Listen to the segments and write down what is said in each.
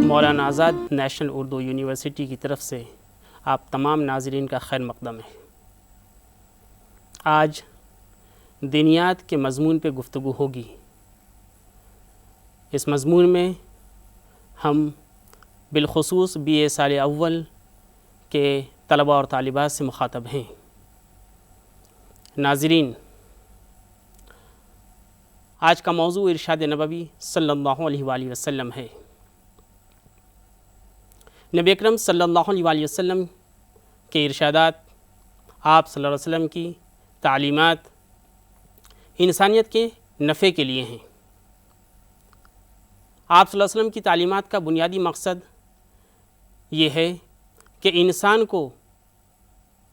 Maulana Azad national Urdu university کی طرف سے آپ تمام ناظرین کا خیر مقدم ہے۔ آج دینیات کے مضمون پہ گفتگو ہوگی۔ اس مضمون میں ہم بالخصوص BA سال اول کے طلباء اور طالبات سے مخاطب ہیں۔ ناظرین، آج کا موضوع ارشاد نبوی صلی اللہ علیہ وآلہ وسلم ہے۔ نبی اکرم صلی اللہ علیہ وآلہ وسلم کے ارشادات، آپ صلی اللہ علیہ وسلم کی تعلیمات انسانیت کے نفع کے لیے ہیں۔ آپ صلی اللہ علیہ وسلم کی تعلیمات کا بنیادی مقصد یہ ہے کہ انسان کو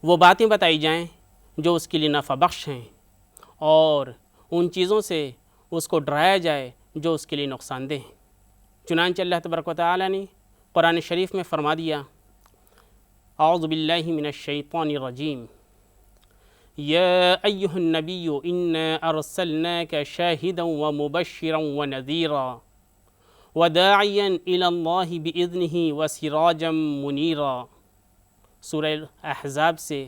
وہ باتیں بتائی جائیں جو اس کے لیے نفع بخش ہیں، اور ان چیزوں سے اس کو ڈرایا جائے جو اس کے لیے نقصان دہ ہیں۔ چنانچہ اللہ تبارک و تعالیٰ نے قرآن شریف میں فرما دیا، اعوذ باللہ من الشیطان الرجیم، یا ایہا النبی انا ارسلناک شاہدا ومبشرا ونذیرا وداعیا الی اللہ باذنہ وسراجا منیرا۔ سورہ احزاب سے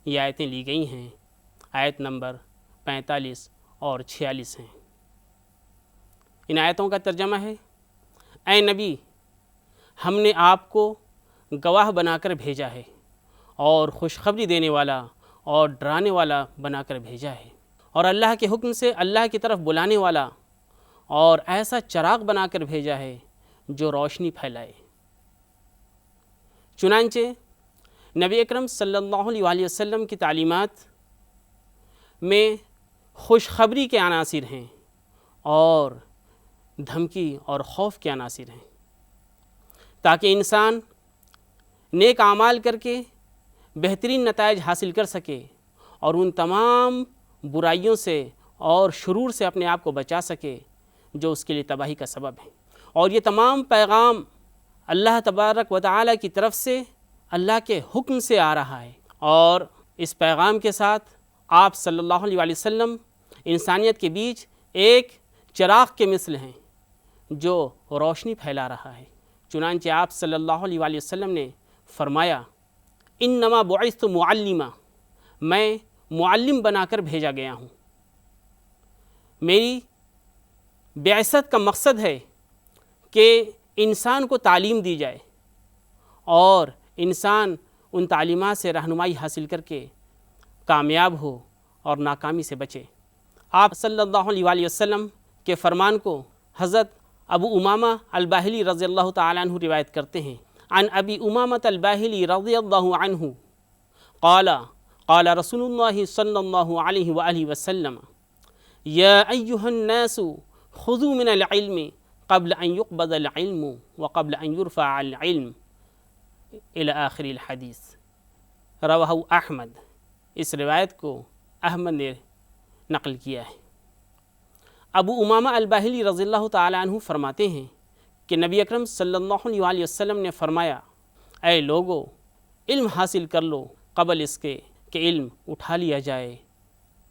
یہ آیتیں لی گئی ہیں، آیت نمبر 45 اور 46 ہیں۔ ان آیتوں کا ترجمہ ہے، اے نبی، ہم نے آپ کو گواہ بنا کر بھیجا ہے، اور خوشخبری دینے والا اور ڈرانے والا بنا کر بھیجا ہے، اور اللہ کے حکم سے اللہ کی طرف بلانے والا اور ایسا چراغ بنا کر بھیجا ہے جو روشنی پھیلائے۔ چنانچہ نبی اکرم صلی اللہ علیہ وآلہ وسلم کی تعلیمات میں خوشخبری کے عناصر ہیں اور دھمکی اور خوف کے عناصر ہیں، تاکہ انسان نیک اعمال کر کے بہترین نتائج حاصل کر سکے اور ان تمام برائیوں سے اور شرور سے اپنے آپ کو بچا سکے جو اس کے لیے تباہی کا سبب ہے۔ اور یہ تمام پیغام اللہ تبارک و تعالیٰ کی طرف سے اللہ کے حکم سے آ رہا ہے، اور اس پیغام کے ساتھ آپ صلی اللہ علیہ وآلہ وسلم انسانیت کے بیچ ایک چراغ کے مثل ہیں جو روشنی پھیلا رہا ہے۔ چنانچہ آپ صلی اللہ علیہ وآلہ وسلم نے فرمایا، انما بعثت معلما، میں معلم بنا کر بھیجا گیا ہوں۔ میری بعثت کا مقصد ہے کہ انسان کو تعلیم دی جائے اور انسان ان تعلیمات سے رہنمائی حاصل کر کے کامیاب ہو اور ناکامی سے بچے۔ آپ صلی اللہ علیہ وآلہ وسلم کے فرمان کو حضرت ابو امامہ الباہلی رضی اللہ تعالیٰ عنہ روایت کرتے ہیں، عن ابی امامہ الباہلی رضی اللہ عنہ قال قال رسول اللہ صلی اللہ علیہ وآلہ وسلم، یا ایہا الناس خذوا من العلم قبل ان يقبض العلم وقبل ان يرفع العلم الى آخر الحدیث۔ رواہ احمد۔ اس روایت کو احمد نے نقل کیا ہے۔ ابو امامہ الباہلی رضی اللہ تعالیٰ عنہ فرماتے ہیں کہ نبی اکرم صلی اللہ علیہ وآلہ وسلم نے فرمایا، اے لوگو، علم حاصل کر لو قبل اس کے کہ علم اٹھا لیا جائے۔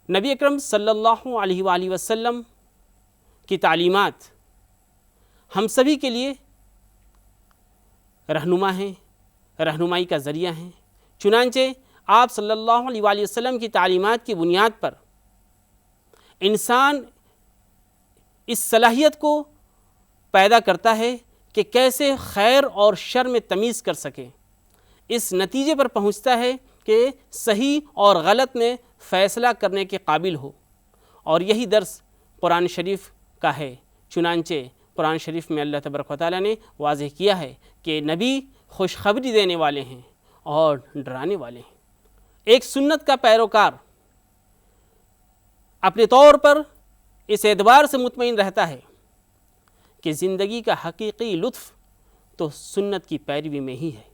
نبی اکرم صلی اللہ علیہ وآلہ وسلم کی تعلیمات ہم سبھی کے لیے رہنما ہیں، رہنمائی کا ذریعہ ہیں۔ چنانچہ آپ صلی اللہ علیہ وآلہ وسلم کی تعلیمات کی بنیاد پر انسان اس صلاحیت کو پیدا کرتا ہے کہ کیسے خیر اور شر میں تمیز کر سکے، اس نتیجے پر پہنچتا ہے کہ صحیح اور غلط میں فیصلہ کرنے کے قابل ہو، اور یہی درس قرآن شریف کا ہے۔ چنانچہ قرآن شریف میں اللہ تبارک و تعالیٰ نے واضح کیا ہے کہ نبی خوشخبری دینے والے ہیں اور ڈرانے والے ہیں۔ ایک سنت کا پیروکار اپنے طور پر اس اعتبار سے مطمئن رہتا ہے کہ زندگی کا حقیقی لطف تو سنت کی پیروی میں ہی ہے،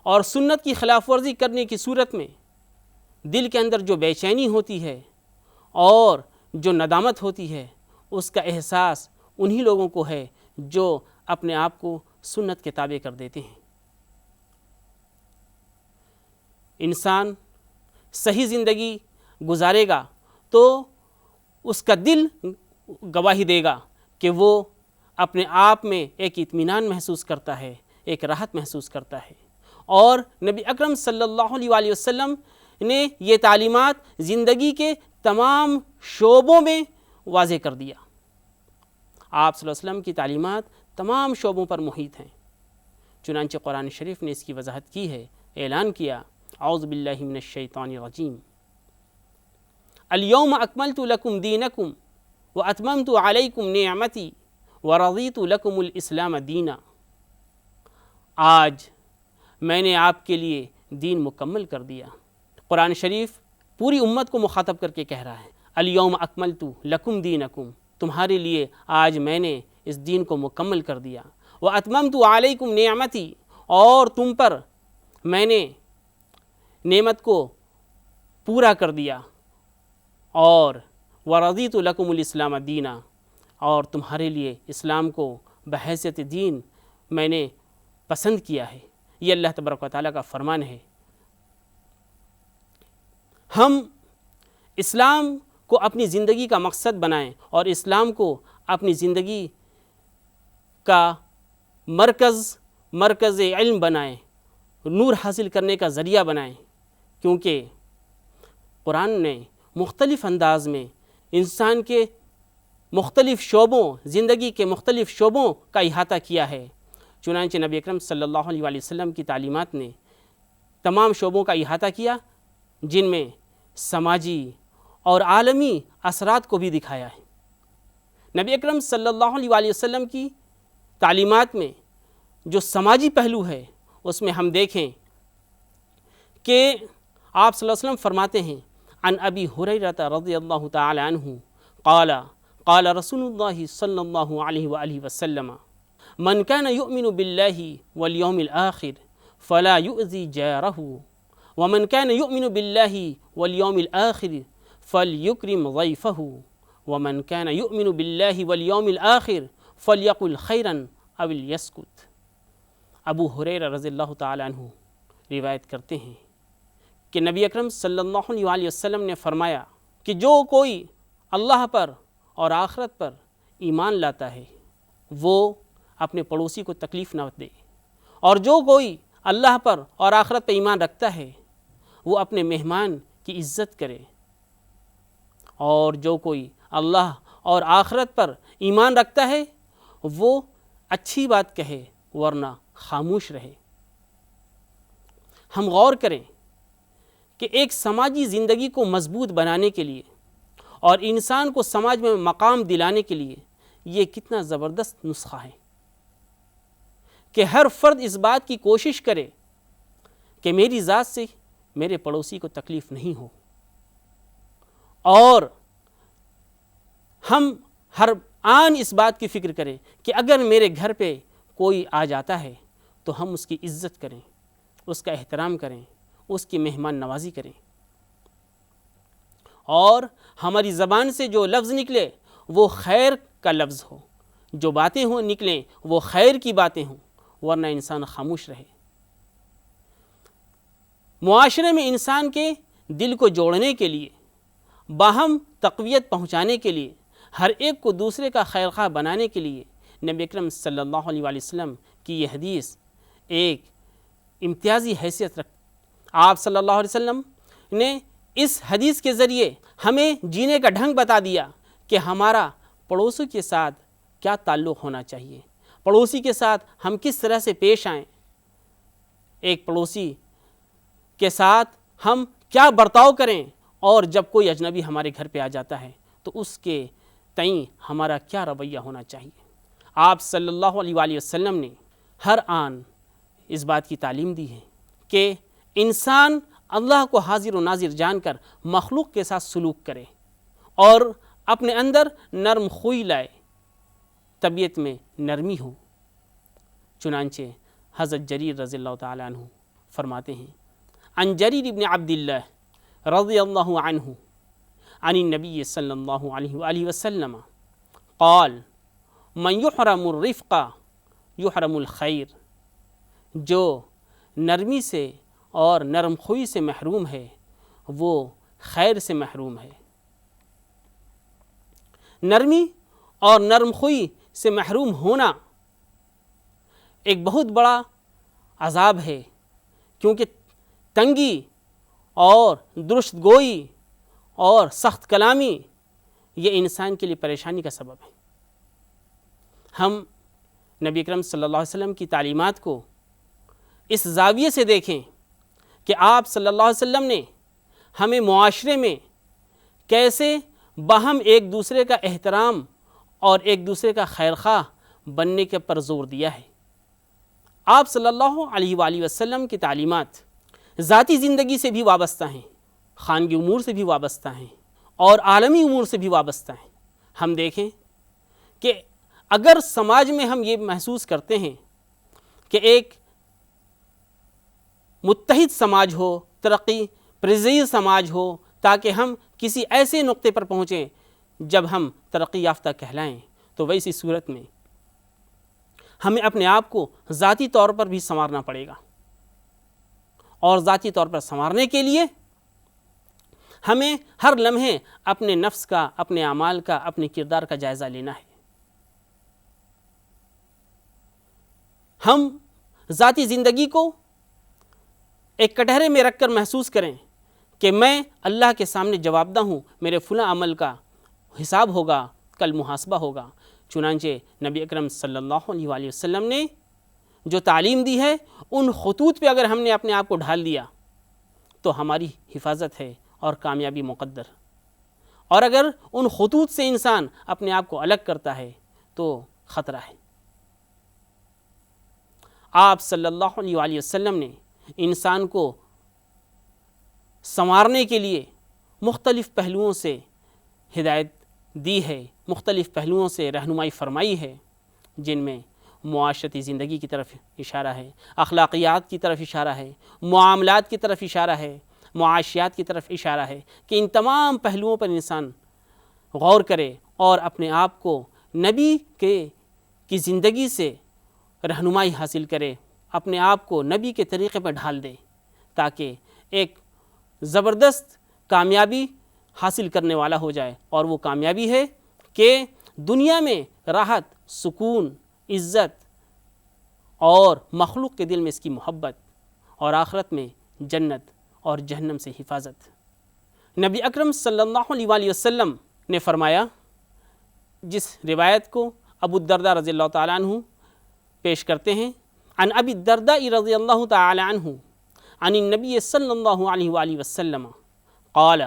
اور سنت کی خلاف ورزی کرنے کی صورت میں دل کے اندر جو بے چینی ہوتی ہے اور جو ندامت ہوتی ہے اس کا احساس انہی لوگوں کو ہے جو اپنے آپ کو سنت کے تابع کر دیتے ہیں۔ انسان صحیح زندگی گزارے گا تو اس کا دل گواہی دے گا کہ وہ اپنے آپ میں ایک اطمینان محسوس کرتا ہے، ایک راحت محسوس کرتا ہے۔ اور نبی اکرم صلی اللہ علیہ وسلم نے یہ تعلیمات زندگی کے تمام شعبوں میں واضح کر دیا۔ آپ صلی اللہ علیہ وسلم کی تعلیمات تمام شعبوں پر محیط ہیں۔ چنانچہ قرآن شریف نے اس کی وضاحت کی ہے، اعلان کیا، اعوذ باللہ من الشیطان الرجیم، الیوم اکملت لکم دینکم واتممت علیکم نعمتی ورضیت لکم الاسلام دینا۔ آج میں نے آپ کے لیے دین مکمل کر دیا۔ قرآن شریف پوری امت کو مخاطب کر کے کہہ رہا ہے، الیوم اکملت لکم دینکم، تمہارے لیے آج میں نے اس دین کو مکمل کر دیا، واتممت علیکم نعمتی، اور تم پر میں نے نعمت کو پورا کر دیا، اور ورضیت لکم الاسلام دینا، اور تمہارے لیے اسلام کو بحیثیت دین میں نے پسند کیا ہے۔ یہ اللہ تبارک و تعالیٰ کا فرمان ہے۔ ہم اسلام کو اپنی زندگی کا مقصد بنائیں اور اسلام کو اپنی زندگی کا مرکز علم بنائیں، نور حاصل کرنے کا ذریعہ بنائیں، کیونکہ قرآن نے مختلف انداز میں انسان کے مختلف شعبوں، زندگی کے مختلف شعبوں کا احاطہ کیا ہے۔ چنانچہ نبی اکرم صلی اللہ علیہ وسلم کی تعلیمات نے تمام شعبوں کا احاطہ کیا، جن میں سماجی اور عالمی اثرات کو بھی دکھایا ہے۔ نبی اکرم صلی اللہ علیہ وسلم کی تعلیمات میں جو سماجی پہلو ہے، اس میں ہم دیکھیں کہ آپ صلی اللہ علیہ وسلم فرماتے ہیں، عن ابی ہریرہ رضی اللہ تعالی عنہ قال قال رسول اللہ صلی اللہ علیہ وآلہ وسلم من كان يؤمن بالله واليوم الآخر فلا يؤذي جاره ومن كان يؤمن بالله واليوم الآخر فليكرم ضيفه ومن كان يؤمن بالله واليوم الآخر فليقل خيرا أو ليسكت۔ ابو ہریرہ رضی اللہ تعالی عنہ روایت کرتے ہیں کہ نبی اکرم صلی اللہ علیہ وسلم نے فرمایا کہ جو کوئی اللہ پر اور آخرت پر ایمان لاتا ہے وہ اپنے پڑوسی کو تکلیف نہ دے، اور جو کوئی اللہ پر اور آخرت پر ایمان رکھتا ہے وہ اپنے مہمان کی عزت کرے، اور جو کوئی اللہ اور آخرت پر ایمان رکھتا ہے وہ اچھی بات کہے ورنہ خاموش رہے۔ ہم غور کریں کہ ایک سماجی زندگی کو مضبوط بنانے کے لیے اور انسان کو سماج میں مقام دلانے کے لیے یہ کتنا زبردست نسخہ ہے کہ ہر فرد اس بات کی کوشش کرے کہ میری ذات سے میرے پڑوسی کو تکلیف نہیں ہو، اور ہم ہر آن اس بات کی فکر کریں کہ اگر میرے گھر پہ کوئی آ جاتا ہے تو ہم اس کی عزت کریں، اس کا احترام کریں، اس کی مہمان نوازی کریں، اور ہماری زبان سے جو لفظ نکلے وہ خیر کا لفظ ہو، جو باتیں نکلیں وہ خیر کی باتیں ہوں، ورنہ انسان خاموش رہے۔ معاشرے میں انسان کے دل کو جوڑنے کے لیے، باہم تقویت پہنچانے کے لیے، ہر ایک کو دوسرے کا خیر خواہ بنانے کے لیے نبی اکرم صلی اللہ علیہ وسلم کی یہ حدیث ایک امتیازی حیثیت رکھتی۔ آپ صلی اللہ علیہ وسلم نے اس حدیث کے ذریعے ہمیں جینے کا ڈھنگ بتا دیا کہ ہمارا پڑوسی کے ساتھ کیا تعلق ہونا چاہیے، پڑوسی کے ساتھ ہم کس طرح سے پیش آئیں، ایک پڑوسی کے ساتھ ہم کیا برتاؤ کریں، اور جب کوئی اجنبی ہمارے گھر پہ آ جاتا ہے تو اس کے تئیں ہمارا کیا رویہ ہونا چاہیے۔ آپ صلی اللہ علیہ وسلم نے ہر آن اس بات کی تعلیم دی ہے کہ انسان اللہ کو حاضر و ناظر جان کر مخلوق کے ساتھ سلوک کرے اور اپنے اندر نرم خوئی لائے، طبیعت میں نرمی ہو۔ چنانچہ حضرت جریر رضی اللہ تعالیٰ عنہ فرماتے ہیں، عن جریر ابن عبداللہ رضی اللہ عنہ عن النبی صلی اللہ علیہ وآلہ وسلم قال من یحرم الرفق یحرم الخیر، جو نرمی سے اور نرم خوئی سے محروم ہے وہ خیر سے محروم ہے۔ نرمی اور نرم خوئی سے محروم ہونا ایک بہت بڑا عذاب ہے، کیونکہ تنگی اور درست گوئی اور سخت کلامی یہ انسان کے لیے پریشانی کا سبب ہے۔ ہم نبی اکرم صلی اللہ علیہ وسلم کی تعلیمات کو اس زاویے سے دیکھیں کہ آپ صلی اللہ علیہ وسلم نے ہمیں معاشرے میں کیسے باہم ایک دوسرے کا احترام اور ایک دوسرے کا خیرخواہ بننے کے پر زور دیا ہے۔ آپ صلی اللہ علیہ وآلہ وسلم کی تعلیمات ذاتی زندگی سے بھی وابستہ ہیں، خانگی امور سے بھی وابستہ ہیں اور عالمی امور سے بھی وابستہ ہیں۔ ہم دیکھیں کہ اگر سماج میں ہم یہ محسوس کرتے ہیں کہ ایک متحد سماج ہو، ترقی پذیر سماج ہو، تاکہ ہم کسی ایسے نقطے پر پہنچیں جب ہم ترقی یافتہ کہلائیں، تو ویسی صورت میں ہمیں اپنے آپ کو ذاتی طور پر بھی سنوارنا پڑے گا، اور ذاتی طور پر سنوارنے کے لیے ہمیں ہر لمحے اپنے نفس کا، اپنے اعمال کا، اپنے کردار کا جائزہ لینا ہے۔ ہم ذاتی زندگی کو ایک کٹہرے میں رکھ کر محسوس کریں کہ میں اللہ کے سامنے جواب دہ ہوں، میرے فلاں عمل کا حساب ہوگا، کل محاسبہ ہوگا۔ چنانچہ نبی اکرم صلی اللہ علیہ وآلہ وسلم نے جو تعلیم دی ہے، ان خطوط پہ اگر ہم نے اپنے آپ کو ڈھال دیا تو ہماری حفاظت ہے اور کامیابی مقدر، اور اگر ان خطوط سے انسان اپنے آپ کو الگ کرتا ہے تو خطرہ ہے۔ آپ صلی اللہ علیہ وآلہ وسلم نے انسان کو سنوارنے کے لیے مختلف پہلوؤں سے ہدایت دی ہے، مختلف پہلوؤں سے رہنمائی فرمائی ہے، جن میں معاشرتی زندگی کی طرف اشارہ ہے، اخلاقیات کی طرف اشارہ ہے، معاملات کی طرف اشارہ ہے، معاشیات کی طرف اشارہ ہے، کہ ان تمام پہلوؤں پر انسان غور کرے اور اپنے آپ کو نبی کی زندگی سے رہنمائی حاصل کرے، اپنے آپ کو نبی کے طریقے پر ڈھال دے، تاکہ ایک زبردست کامیابی حاصل کرنے والا ہو جائے۔ اور وہ کامیابی ہے کہ دنیا میں راحت، سکون، عزت اور مخلوق کے دل میں اس کی محبت، اور آخرت میں جنت اور جہنم سے حفاظت۔ نبی اکرم صلی اللہ علیہ وآلہ وسلم نے فرمایا، جس روایت کو ابو الدرداء رضی اللہ تعالیٰ عنہ پیش کرتے ہیں، عن ابی الدرداء رضی اللہ تعالیٰ عنہ عن النبی صلی اللہ علیہ وآلہ وسلم قال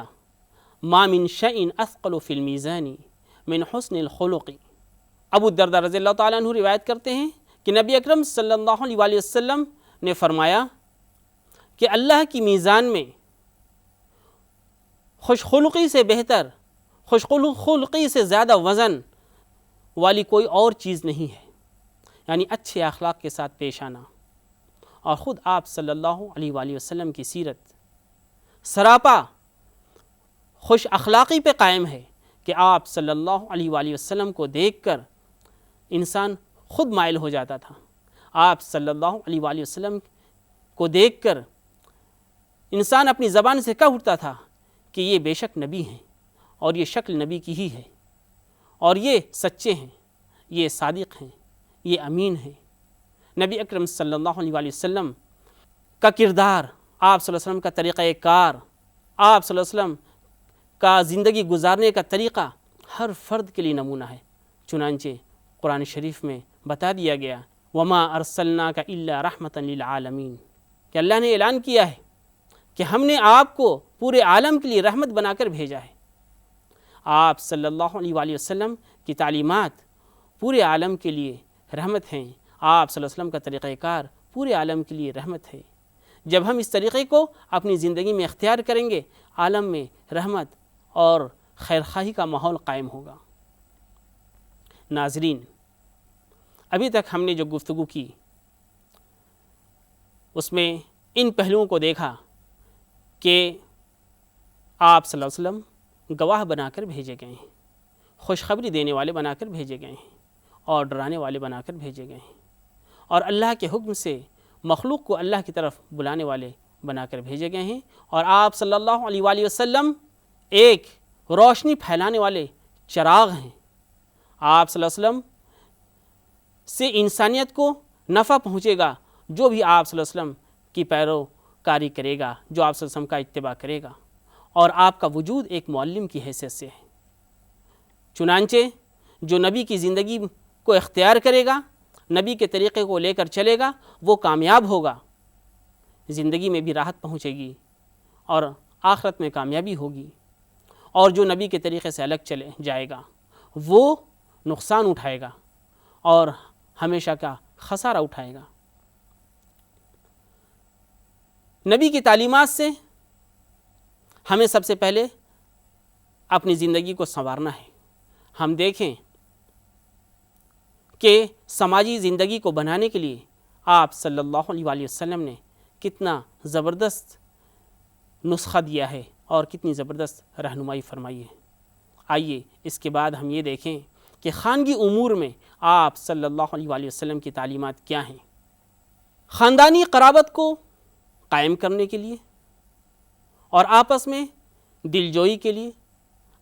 ما من شيء اثقل في الميزان من حسن الخلق۔ ابو الدرداء رضی اللہ تعالیٰ عنہ روایت کرتے ہیں کہ نبی اکرم صلی اللہ علیہ وآلہ وسلم نے فرمایا کہ اللہ کی میزان میں خوش خلقی سے بہتر، خوش خلقی سے زیادہ وزن والی کوئی اور چیز نہیں ہے، یعنی اچھے اخلاق کے ساتھ پیش آنا۔ اور خود آپ صلی اللہ علیہ وآلہ وسلم کی سیرت سراپا خوش اخلاقی پہ قائم ہے کہ آپ صلی اللہ علیہ وآلہ وسلم کو دیکھ کر انسان خود مائل ہو جاتا تھا۔ آپ صلی اللہ علیہ وآلہ وسلم کو دیکھ کر انسان اپنی زبان سے کہہ اٹھتا تھا کہ یہ بے شک نبی ہیں، اور یہ شکل نبی کی ہی ہے، اور یہ سچے ہیں، یہ صادق ہیں، یہ امین ہیں۔ نبی اکرم صلی اللہ علیہ وآلہ وسلم کا کردار، آپ صلی اللہ علیہ وسلم کا طریقہ کار، آپ صلی اللہ علیہ وسلم کا زندگی گزارنے کا طریقہ ہر فرد کے لیے نمونہ ہے۔ چنانچہ قرآن شریف میں بتا دیا گیا، وما ارسلناک الا رحمۃ للعالمین، کہ اللہ نے اعلان کیا ہے کہ ہم نے آپ کو پورے عالم کے لیے رحمت بنا کر بھیجا ہے۔ آپ صلی اللہ علیہ وآلہ وسلم کی تعلیمات پورے عالم کے لیے رحمت ہیں، آپ صلی اللہ علیہ وسلم کا طریقہ کار پورے عالم کے لیے رحمت ہے۔ جب ہم اس طریقے کو اپنی زندگی میں اختیار کریں گے، عالم میں رحمت اور خیرخواہی کا ماحول قائم ہوگا۔ ناظرین، ابھی تک ہم نے جو گفتگو کی اس میں ان پہلوؤں کو دیکھا کہ آپ صلی اللہ علیہ وسلم گواہ بنا کر بھیجے گئے ہیں، خوشخبری دینے والے بنا کر بھیجے گئے ہیں اور ڈرانے والے بنا کر بھیجے گئے ہیں، اور اللہ کے حکم سے مخلوق کو اللہ کی طرف بلانے والے بنا کر بھیجے گئے ہیں، اور آپ صلی اللہ علیہ وآلہ وسلم ایک روشنی پھیلانے والے چراغ ہیں۔ آپ صلی اللہ علیہ وسلم سے انسانیت کو نفع پہنچے گا جو بھی آپ صلی اللہ علیہ وسلم کی پیروکاری کرے گا، جو آپ صلی اللہ علیہ وسلم کا اتباع کرے گا، اور آپ کا وجود ایک معلم کی حیثیت سے ہے۔ چنانچہ جو نبی کی زندگی کو اختیار کرے گا، نبی کے طریقے کو لے کر چلے گا، وہ کامیاب ہوگا، زندگی میں بھی راحت پہنچے گی اور آخرت میں کامیابی ہوگی، اور جو نبی کے طریقے سے الگ چلے جائے گا وہ نقصان اٹھائے گا اور ہمیشہ کا خسارہ اٹھائے گا۔ نبی کی تعلیمات سے ہمیں سب سے پہلے اپنی زندگی کو سنوارنا ہے۔ ہم دیکھیں کہ سماجی زندگی کو بنانے کے لیے آپ صلی اللہ علیہ وآلہ وسلم نے کتنا زبردست نسخہ دیا ہے اور کتنی زبردست رہنمائی فرمائی ہے۔ آئیے اس کے بعد ہم یہ دیکھیں کہ خانگی امور میں آپ صلی اللہ علیہ وآلہ وسلم کی تعلیمات کیا ہیں۔ خاندانی قرابت کو قائم کرنے کے لیے اور آپس میں دلجوئی کے لیے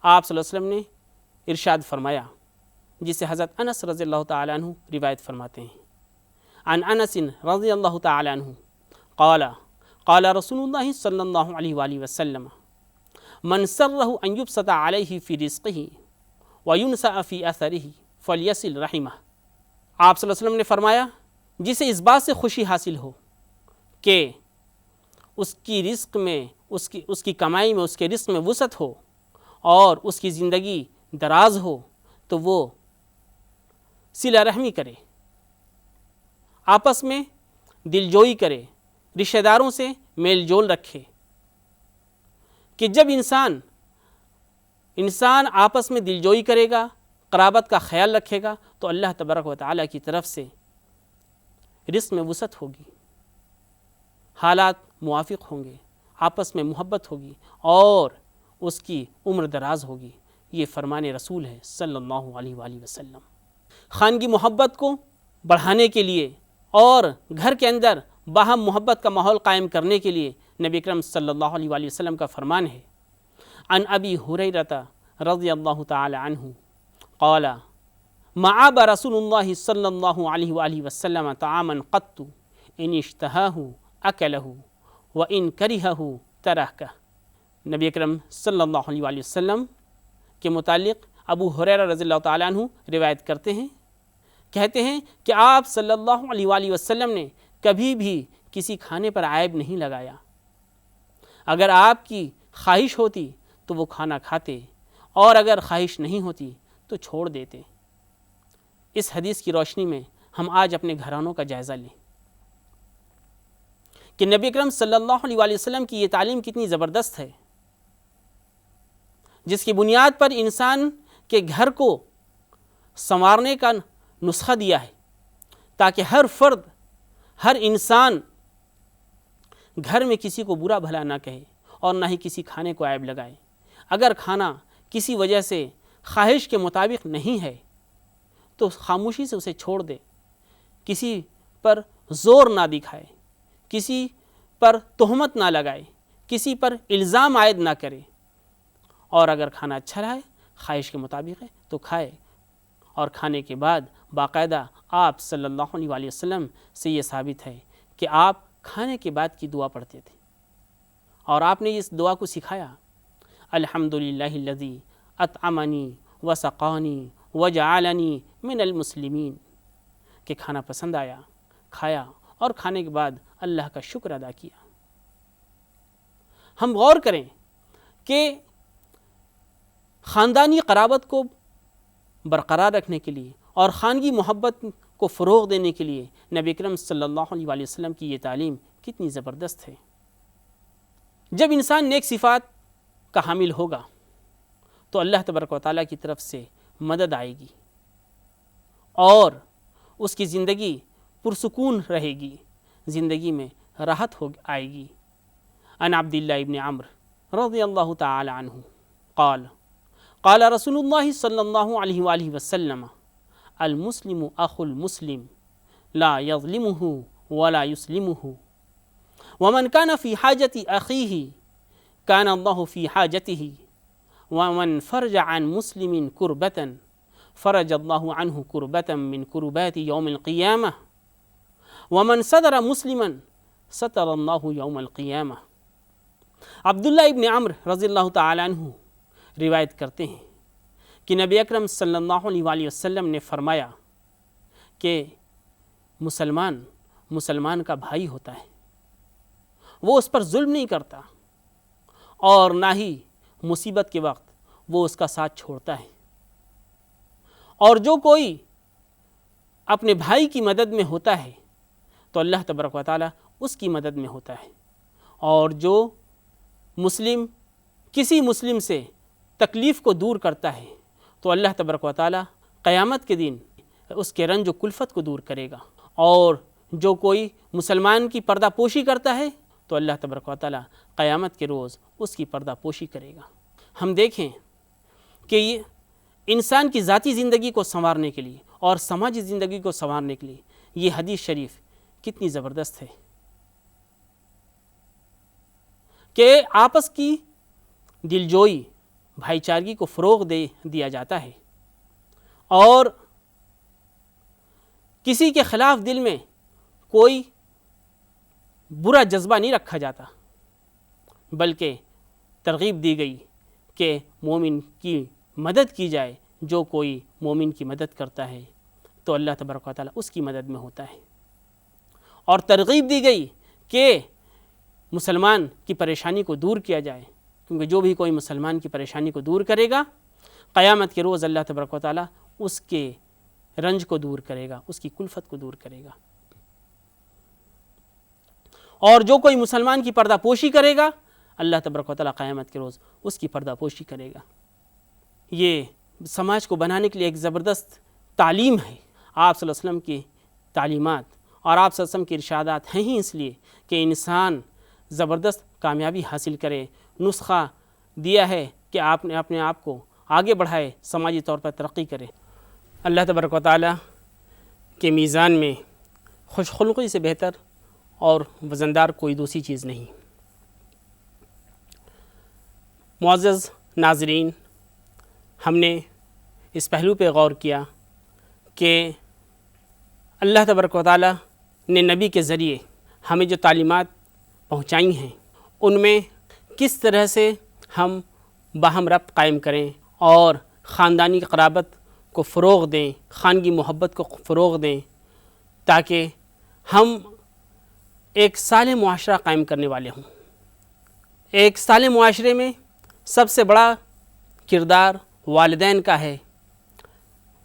آپ صلی اللہ علیہ وسلم نے ارشاد فرمایا، جسے حضرت انس رضی اللہ تعالیٰ عنہ روایت فرماتے ہیں۔ عن انس رضی اللہ تعالیٰ عنہ قال قال رسول اللہ صلی اللہ علیہ وآلہ وسلم من سرہ ان یبسط علیہ فی رزقہ وینسأ فی اثرہ فلیصل رحمہ۔ آپ صلی اللہ علیہ وسلم نے فرمایا، جسے اس بات سے خوشی حاصل ہو کہ اس کی رزق میں اس کی کمائی میں، اس کے رزق میں وسعت ہو اور اس کی زندگی دراز ہو، تو وہ صلہ رحمی کرے، آپس میں دلجوئی کرے، رشتہ داروں سے میل جول رکھے۔ کہ جب انسان آپس میں دلجوئی کرے گا، قرابت کا خیال رکھے گا، تو اللہ تبارک و تعالیٰ کی طرف سے رزق میں وسعت ہوگی، حالات موافق ہوں گے، آپس میں محبت ہوگی اور اس کی عمر دراز ہوگی۔ یہ فرمان رسول ہے صلی اللہ علیہ وآلہ وسلم۔ خانگی محبت کو بڑھانے کے لیے اور گھر کے اندر باہم محبت کا ماحول قائم کرنے کے لیے نبی اکرم صلی اللہ علیہ وآلہ وسلم کا فرمان ہے۔ عن ابی ہریرہ رضی اللہ تعالی عنہ قال ما عاب رسول اللہ صلی اللہ علیہ وآلہ وسلم طعاما قط ان اشتہاہ اکلہ وان کرہہ ترکہ۔ نبی اکرم صلی اللہ علیہ وآلہ وسلم کے متعلق ابو ہریرہ رضی اللہ تعالیٰ عنہ روایت کرتے ہیں، کہتے ہیں کہ آپ صلی اللہ علیہ وآلہ وسلم نے کبھی بھی کسی کھانے پر عیب نہیں لگایا۔ اگر آپ کی خواہش ہوتی تو وہ کھانا کھاتے، اور اگر خواہش نہیں ہوتی تو چھوڑ دیتے۔ اس حدیث کی روشنی میں ہم آج اپنے گھرانوں کا جائزہ لیں کہ نبی اکرم صلی اللہ علیہ وآلہ وسلم کی یہ تعلیم کتنی زبردست ہے، جس کی بنیاد پر انسان کے گھر کو سنوارنے کا نسخہ دیا ہے، تاکہ ہر فرد، ہر انسان گھر میں کسی کو برا بھلا نہ کہے اور نہ ہی کسی کھانے کو عیب لگائے۔ اگر کھانا کسی وجہ سے خواہش کے مطابق نہیں ہے تو خاموشی سے اسے چھوڑ دے، کسی پر زور نہ دکھائے، کسی پر تہمت نہ لگائے، کسی پر الزام عائد نہ کرے، اور اگر کھانا اچھا رہا ہے، خواہش کے مطابق ہے تو کھائے۔ اور کھانے کے بعد باقاعدہ آپ صلی اللہ علیہ وآلہ وسلم سے یہ ثابت ہے کہ آپ کھانے کے بعد کی دعا پڑھتے تھے، اور آپ نے اس دعا کو سکھایا، الحمدللہ الذی اطعمنی وسقانی وجعلنی من المسلمین، کہ کھانا پسند آیا، کھایا، اور کھانے کے بعد اللہ کا شکر ادا کیا۔ ہم غور کریں کہ خاندانی قرابت کو برقرار رکھنے کے لیے اور خانگی محبت کو فروغ دینے کے لیے نبی اکرم صلی اللہ علیہ وآلہ وسلم کی یہ تعلیم کتنی زبردست ہے۔ جب انسان نیک صفات کا حامل ہوگا تو اللہ تبارک و تعالیٰ کی طرف سے مدد آئے گی اور اس کی زندگی پرسکون رہے گی، زندگی میں راحت آئے گی۔ عن عبداللہ ابن عمرو رضی اللہ تعالی عنہ قال قال رسول اللہ صلی اللہ علیہ وآلہ وسلم المسلم اخو المسلم لا یظلمہ ولا یسلمہ ومن کان فی حاجت اخیہ کان اللہ فی حاجتہ ومن فرج عن مسلم کربۃ فرج اللہ عنہ کربۃ من کربات یوم القیامہ ومن ستر مسلما ستر اللہ یوم القیامہ۔ عبداللہ ابن عمرو رضی اللہ تعالیٰ عنہ روایت کرتے ہیں کہ نبی اکرم صلی اللہ علیہ وآلہ وسلم نے فرمایا کہ مسلمان کا بھائی ہوتا ہے، وہ اس پر ظلم نہیں کرتا اور نہ ہی مصیبت کے وقت وہ اس کا ساتھ چھوڑتا ہے، اور جو کوئی اپنے بھائی کی مدد میں ہوتا ہے تو اللہ تبارک و تعالیٰ اس کی مدد میں ہوتا ہے، اور جو مسلم کسی مسلم سے تکلیف کو دور کرتا ہے تو اللہ تبارک و تعالیٰ قیامت کے دن اس کے رنج و کلفت کو دور کرے گا، اور جو کوئی مسلمان کی پردہ پوشی کرتا ہے تو اللہ تبارک و تعالیٰ قیامت کے روز اس کی پردہ پوشی کرے گا۔ ہم دیکھیں کہ یہ انسان کی ذاتی زندگی کو سنوارنے کے لیے اور سماجی زندگی کو سنوارنے کے لیے یہ حدیث شریف کتنی زبردست ہے کہ آپس کی دلجوئی بھائی چارگی کو فروغ دیا جاتا ہے، اور کسی کے خلاف دل میں کوئی برا جذبہ نہیں رکھا جاتا، بلکہ ترغیب دی گئی کہ مومن کی مدد کی جائے، جو کوئی مومن کی مدد کرتا ہے تو اللہ تبارک و تعالیٰ اس کی مدد میں ہوتا ہے، اور ترغیب دی گئی کہ مسلمان کی پریشانی کو دور کیا جائے، کیونکہ جو بھی کوئی مسلمان کی پریشانی کو دور کرے گا قیامت کے روز اللہ تبارک و تعالیٰ اس کے رنج کو دور کرے گا، اس کی کلفت کو دور کرے گا، اور جو کوئی مسلمان کی پردہ پوشی کرے گا اللہ تبارک و تعالیٰ قیامت کے روز اس کی پردہ پوشی کرے گا۔ یہ سماج کو بنانے کے لیے ایک زبردست تعلیم ہے۔ آپ صلی اللہ علیہ وسلم کی تعلیمات اور آپ صلی اللہ علیہ وسلم کی ارشادات ہیں ہی اس لیے کہ انسان زبردست کامیابی حاصل کرے، نسخہ دیا ہے کہ آپ نے اپنے آپ کو آگے بڑھائے، سماجی طور پر ترقی کرے۔ اللہ تبارک و تعالیٰ کے میزان میں خوش خلقی سے بہتر اور وزندار کوئی دوسری چیز نہیں۔ معزز ناظرین، ہم نے اس پہلو پہ غور کیا کہ اللہ تبارک و تعالیٰ نے نبی کے ذریعے ہمیں جو تعلیمات پہنچائی ہیں ان میں کس طرح سے ہم باہم ربط قائم کریں اور خاندانی قرابت کو فروغ دیں، خانگی محبت کو فروغ دیں، تاکہ ہم ایک صالح معاشرہ قائم کرنے والے ہوں۔ ایک صالح معاشرے میں سب سے بڑا کردار والدین کا ہے۔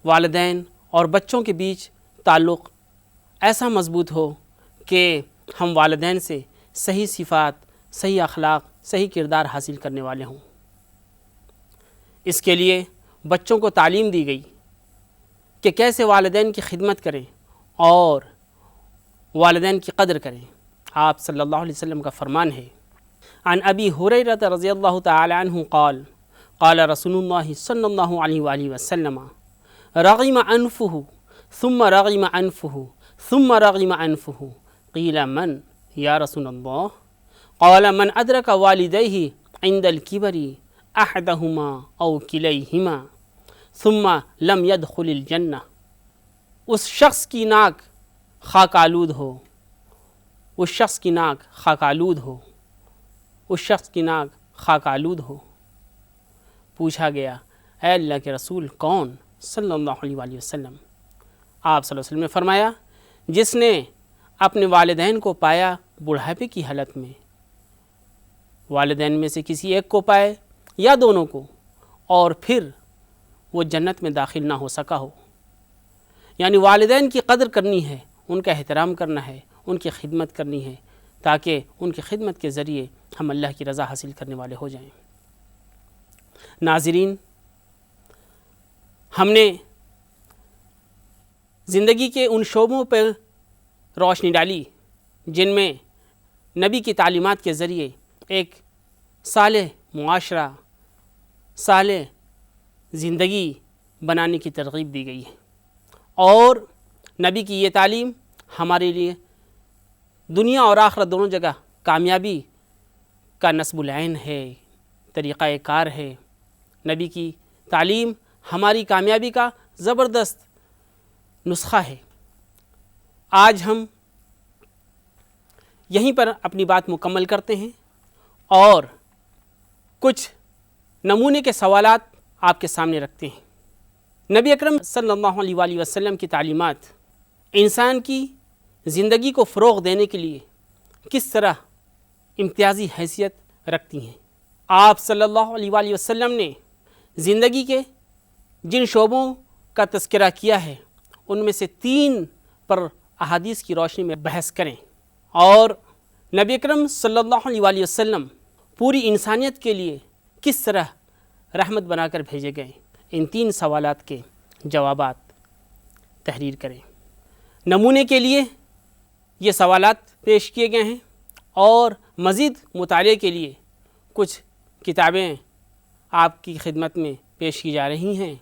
والدین اور بچوں کے بیچ تعلق ایسا مضبوط ہو کہ ہم والدین سے صحیح صفات، صحیح اخلاق، صحیح کردار حاصل کرنے والے ہوں۔ اس کے لیے بچوں کو تعلیم دی گئی کہ کیسے والدین کی خدمت کریں اور والدین کی قدر کریں۔ آپ صلی اللہ علیہ وسلم کا فرمان ہے، عن ابی ہریرہ رضی اللہ تعالی عنہ قال قال رسول اللہ صلی اللہ علیہ وآلہ وسلم رغم انفہ ثم رغم انفہ ثم رغم انفہ قیل من یا رسول اللہ قال من ادرک والدیہ عند الکبر احدہما او کلیہما ثم لم يدخل الجنہ۔ اس شخص کی ناک خاک آلود ہو، اس شخص کی ناک خاک آلود ہو، اس شخص کی ناک خاک آلود ہو۔ پوچھا گیا، اے اللہ کے رسول کون؟ صلی اللہ علیہ وآلہ وسلم۔ آپ صلی اللہ علیہ وسلم نے فرمایا، جس نے اپنے والدین کو پایا بڑھاپے کی حالت میں، والدین میں سے کسی ایک کو پائے یا دونوں کو، اور پھر وہ جنت میں داخل نہ ہو سکا ہو۔ یعنی والدین کی قدر کرنی ہے، ان کا احترام کرنا ہے، ان کی خدمت کرنی ہے، تاکہ ان کی خدمت کے ذریعے ہم اللہ کی رضا حاصل کرنے والے ہو جائیں۔ ناظرین، ہم نے زندگی کے ان شعبوں پر روشنی ڈالی جن میں نبی کی تعلیمات کے ذریعے ایک صالح معاشرہ، صالح زندگی بنانے کی ترغیب دی گئی ہے، اور نبی کی یہ تعلیم ہمارے لیے دنیا اور آخرت دونوں جگہ کامیابی کا نصب العین ہے، طریقہ کار ہے۔ نبی کی تعلیم ہماری کامیابی کا زبردست نسخہ ہے۔ آج ہم یہیں پر اپنی بات مکمل کرتے ہیں اور کچھ نمونے کے سوالات آپ کے سامنے رکھتے ہیں۔ نبی اکرم صلی اللہ علیہ وآلہ وسلم کی تعلیمات انسان کی زندگی کو فروغ دینے کے لیے کس طرح امتیازی حیثیت رکھتی ہیں؟ آپ صلی اللہ علیہ وآلہ وسلم نے زندگی کے جن شعبوں کا تذکرہ کیا ہے ان میں سے 3 پر احادیث کی روشنی میں بحث کریں، اور نبی اکرم صلی اللہ علیہ وآلہ وسلم پوری انسانیت کے لیے کس طرح رحمت بنا کر بھیجے گئے، ان 3 سوالات کے جوابات تحریر کریں۔ نمونے کے لیے یہ سوالات پیش کیے گئے ہیں، اور مزید مطالعے کے لیے کچھ کتابیں آپ کی خدمت میں پیش کی جا رہی ہیں۔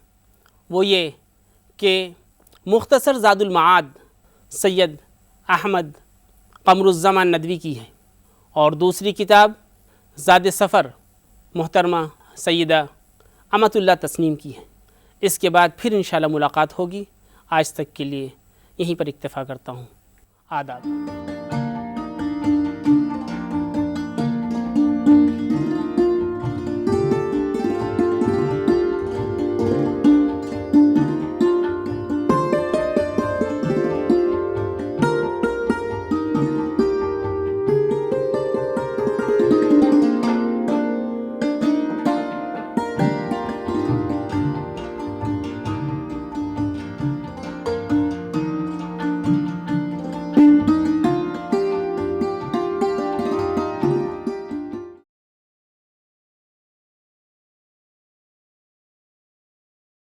وہ یہ کہ مختصر زاد المعاد سید احمد قمر الزمان ندوی کی ہے، اور دوسری کتاب زاد سفر محترمہ سیدہ امت اللہ تسنیم کی ہے۔ اس کے بعد پھر انشاءاللہ ملاقات ہوگی۔ آج تک کے لیے یہیں پر اکتفا کرتا ہوں۔ آداب۔